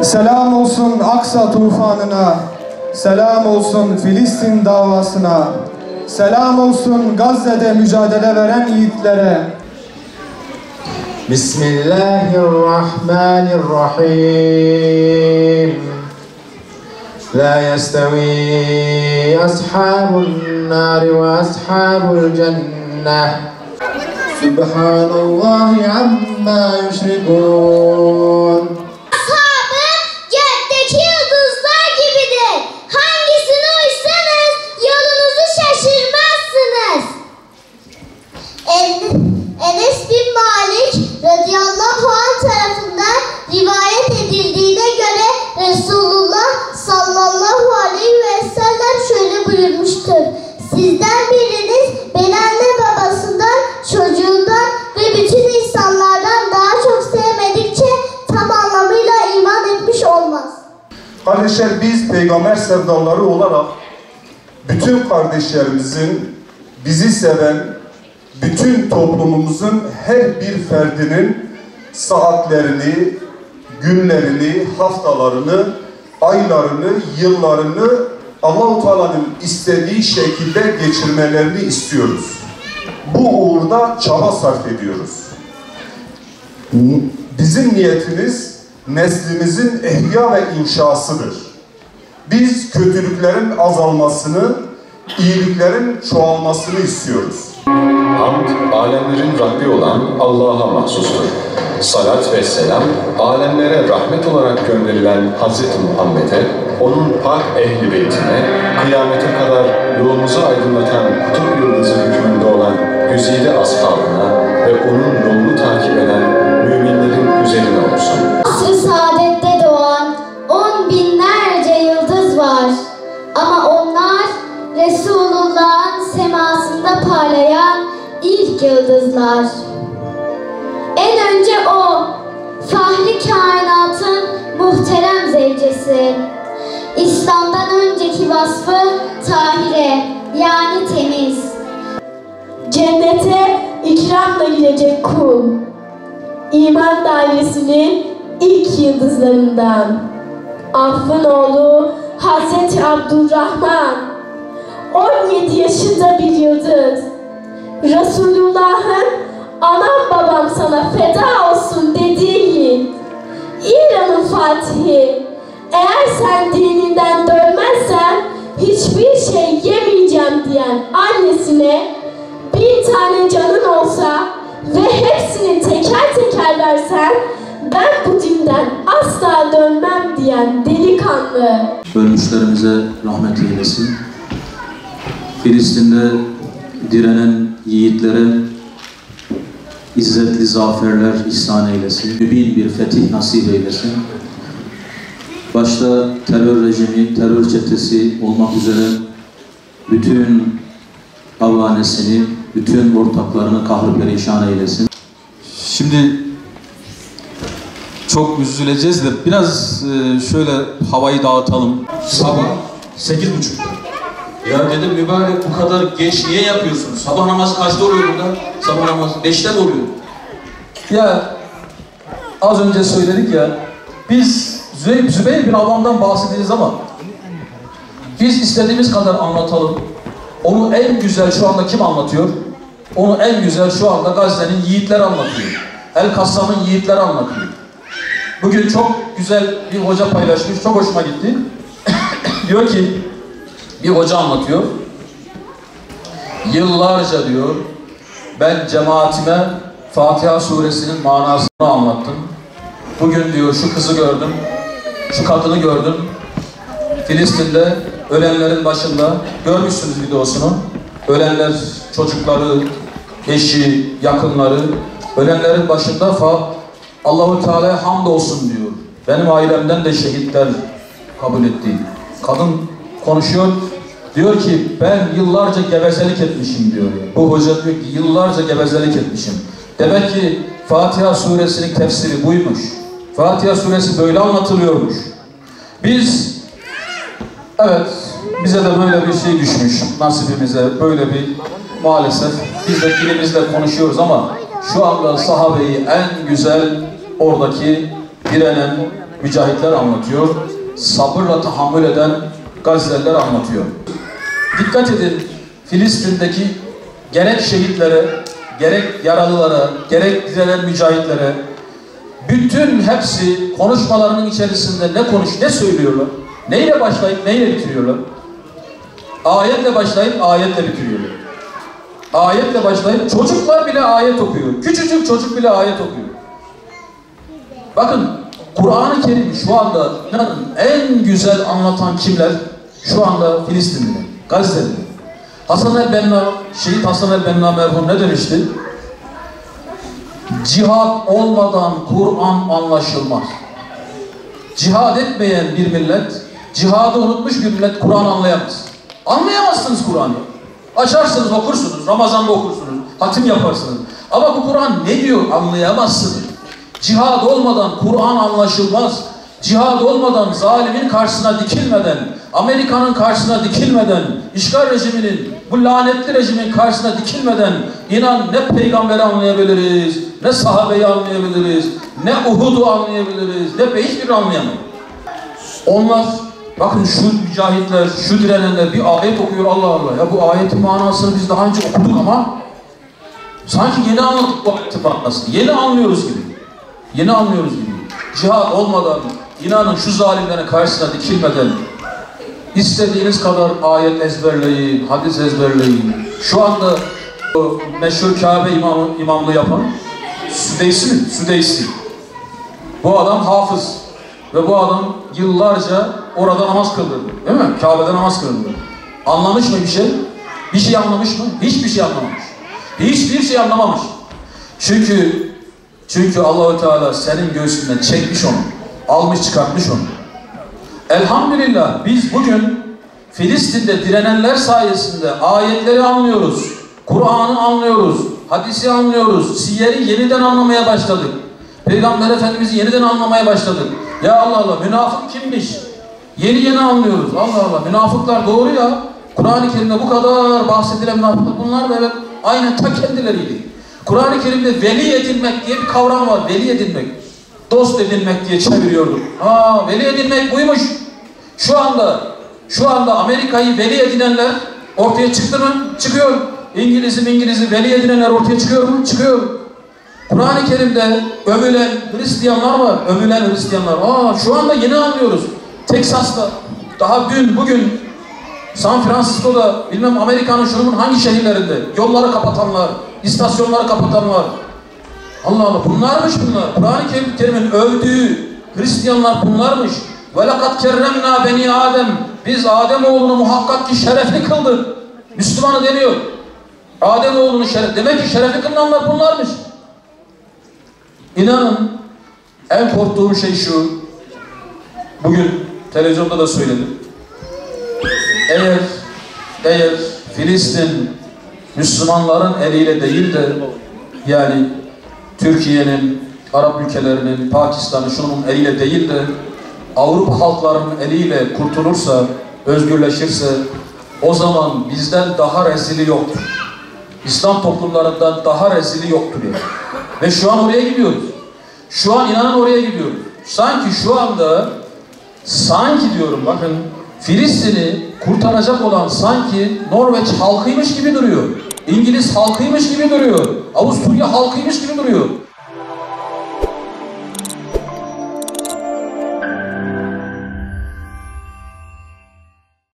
Selam olsun Aksa tufanına, selam olsun Filistin davasına, selam olsun Gazze'de mücadele veren yiğitlere. Bismillahirrahmanirrahim. La yestavi ashabun nari ve ashabul cenneh. Subhanallahi amma yüşrikûn. Enes bin Malik radıyallahu anh tarafından rivayet edildiğine göre Resulullah sallallahu aleyhi ve sellem şöyle buyurmuştur. Sizden biriniz beni anne babasından, çocuğundan ve bütün insanlardan daha çok sevmedikçe tam anlamıyla iman etmiş olmaz. Kardeşler, biz peygamber sevdaları olarak bütün kardeşlerimizin, bizi seven bütün toplumumuzun her bir ferdinin saatlerini, günlerini, haftalarını, aylarını, yıllarını Allah-u Teala'nın istediği şekilde geçirmelerini istiyoruz. Bu uğurda çaba sarf ediyoruz. Bizim niyetimiz neslimizin ihya ve inşasıdır. Biz kötülüklerin azalmasını, iyiliklerin çoğalmasını istiyoruz. Hamd, alemlerin Rabbi olan Allah'a mahsustur. Salat ve selam, alemlere rahmet olarak gönderilen Hz. Muhammed'e, onun pak ehli beytine, kıyamete kadar yolumuzu aydınlatan kutup yıldızı hükmünde olan güzide ashabına ve onun yolunu takip eden müminlerin üzerine olsun. Asr-ı saadette doğan 10 binlerce yıldız var. Ama onlar Resulullah'ın semasında parlayan ilk yıldızlar. En önce o, fahri kainatın muhterem zevcesi. İslam'dan önceki vasfı tahire, yani temiz. Cennete ikramla girecek kul. İman dairesinin ilk yıldızlarından. Affın oğlu Hazreti Abdurrahman. 17 yaşında bir yıldız. Resulullah'ın anam babam sana feda olsun dediği İran'ın fatihi. Eğer sen dininden dönmezsen hiçbir şey yemeyeceğim diyen annesine 1000 tane canın olsa ve hepsini teker teker versen ben bu dinden asla dönmem diyen delikanlı. Ölmüşlerimize rahmet eylesin. Filistin'de direnen yiğitlere izzetli zaferler ihsan eylesin. Mübin bir fetih nasip eylesin. Başta terör rejimi, terör çetesi olmak üzere bütün avanesini, bütün ortaklarını kahrı perişan eylesin. Şimdi çok üzüleceğiz de biraz şöyle havayı dağıtalım. Sabah 8.30'da. Ya dedim mübarek bu kadar geç niye yapıyorsunuz? Sabah namazı kaçta oluyor burada? Sabah namazı 5'te mi oluyor? Ya az önce söyledik ya, biz Zübeyir bin Avvam'dan bahsedeceğiz ama biz istediğimiz kadar anlatalım. Onu en güzel şu anda kim anlatıyor? Onu en güzel şu anda Gazze'nin yiğitleri anlatıyor. El-Kassam'ın yiğitleri anlatıyor. Bugün çok güzel bir hoca paylaşmış, çok hoşuma gitti. Diyor ki, bir hoca anlatıyor. Yıllarca diyor, ben cemaatime Fatiha suresinin manasını anlattım. Bugün diyor şu kızı gördüm, şu kadını gördüm. Filistin'de ölenlerin başında, görmüşsünüz videosunu. Ölenler, çocukları, eşi, yakınları, ölenlerin başında Allah-u Teala'ya hamdolsun diyor. Benim ailemden de şehitler kabul etti. Kadın konuşuyor, diyor ki ben yıllarca gevezelik etmişim diyor. Bu hoca diyor ki yıllarca gevezelik etmişim. Demek ki Fatiha suresinin tefsiri buymuş. Fatiha suresi böyle anlatılıyormuş. Biz, evet, bize de böyle bir şey düşmüş nasibimize, böyle bir maalesef. Biz de dilimizle konuşuyoruz ama şu anda sahabeyi en güzel oradaki direnen mücahitler anlatıyor. Sabırla tahammül eden Gazze'liler anlatıyor. Dikkat edin, Filistin'deki gerek şehitlere, gerek yaralılara, gerek direnen mücahitlere, bütün hepsi konuşmalarının içerisinde ne söylüyorlar? Neyle başlayıp neyle bitiriyorlar? Ayetle başlayıp ayetle bitiriyorlar. Ayetle başlayıp çocuklar bile ayet okuyor. Küçücük çocuk bile ayet okuyor. Bakın Kur'an-ı Kerim şu anda en güzel anlatan kimler? Şu anda Filistin'de, Gazze'de. Hasan el-Benna, Şehit Hasan el-Benna merhum ne demişti? Cihad olmadan Kur'an anlaşılmaz. Cihad etmeyen bir millet, cihadı unutmuş bir millet Kur'an anlayamaz. Anlayamazsınız Kur'an'ı. Açarsınız, okursunuz, Ramazan'da okursunuz, hatim yaparsınız. Ama bu Kur'an ne diyor anlayamazsınız. Cihad olmadan Kur'an anlaşılmaz. Cihad olmadan zalimin karşısına dikilmeden, Amerika'nın karşısına dikilmeden, işgal rejiminin, bu lanetli rejimin karşısına dikilmeden inan ne peygamberi anlayabiliriz, ne sahabeyi anlayabiliriz, ne Uhud'u anlayabiliriz, ne hiçbirini anlayamayız. Onlar, bakın şu mücahitler, şu direnenler bir ayet okuyor Allah Allah. Ya bu ayetin manasını biz daha önce okuduk ama sanki yeni anladık bu ayetin manasını. Yeni anlıyoruz gibi. Yeni anlıyoruz gibi. Cihad olmadan, inanın şu zalimlerin karşısına dikilmeden istediğiniz kadar ayet ezberleyin, hadis ezberleyin. Şu anda o meşhur Kabe imamlığı yapan Südeysi. Bu adam hafız ve bu adam yıllarca orada namaz kıldırdı. Değil mi? Kabe'de namaz kıldırdı. Anlamış mı bir şey? Bir şey anlamış mı? Hiçbir şey anlamamış. Hiçbir şey anlamamış. Çünkü Allah-u Teala senin göğsünden çekmiş onu. Almış çıkartmış onu. Elhamdülillah biz bugün Filistin'de direnenler sayesinde ayetleri anlıyoruz. Kur'an'ı anlıyoruz. Hadisi anlıyoruz. Siyeri yeniden anlamaya başladık. Peygamber Efendimiz'i yeniden anlamaya başladık. Ya Allah Allah, münafık kimmiş? Yeni anlıyoruz. Allah Allah, münafıklar doğru ya. Kur'an-ı Kerim'de bu kadar bahsedilen münafıklar, bunlar da evet aynen ta kendileriydi. Kur'an-ı Kerim'de veli edinmek diye bir kavram var. Veli edinmek. Dost edinmek diye çeviriyorduk. Veli edinmek buymuş. Şu anda Amerika'yı veli edinenler ortaya çıktı mı? Çıkıyor. İngiliz'i veli edinenler ortaya çıkıyor mu? Çıkıyor. Kur'an-ı Kerim'de övülen Hristiyanlar var. Övülen Hristiyanlar. Şu anda yeni anlıyoruz. Texas'ta, daha bugün San Francisco'da, bilmem Amerika'nın şunun hangi şehirlerinde yolları kapatanlar, istasyonları kapatanlar. Allah Allah, bunlarmış bunlar. Kur'an-ı Kerim'in övdüğü Hristiyanlar bunlarmış. وَلَقَدْ كَرَّمْنَا بَنِي Adem. Biz Ademoğlunu muhakkak ki şerefli kıldık. Müslümanı demiyor. Ademoğlunu demek ki şerefli kılınanlar bunlarmış. İnanın en korktuğum şey şu. Bugün televizyonda da söyledim. Eğer Filistin Müslümanların eliyle değil de yani Türkiye'nin, Arap ülkelerinin, Pakistan'ın şunun eliyle değil de Avrupa halklarının eliyle kurtulursa, özgürleşirse o zaman bizden daha rezili yoktur. İslam toplumlarından daha rezili yoktur yani. Ve şu an oraya gidiyoruz. Şu an inanın oraya gidiyoruz. Sanki şu anda, diyorum bakın, Filistin'i kurtaracak olan sanki Norveç halkıymış gibi duruyor. İngiliz halkıymış gibi duruyor. Avusturya halkıymış gibi duruyor.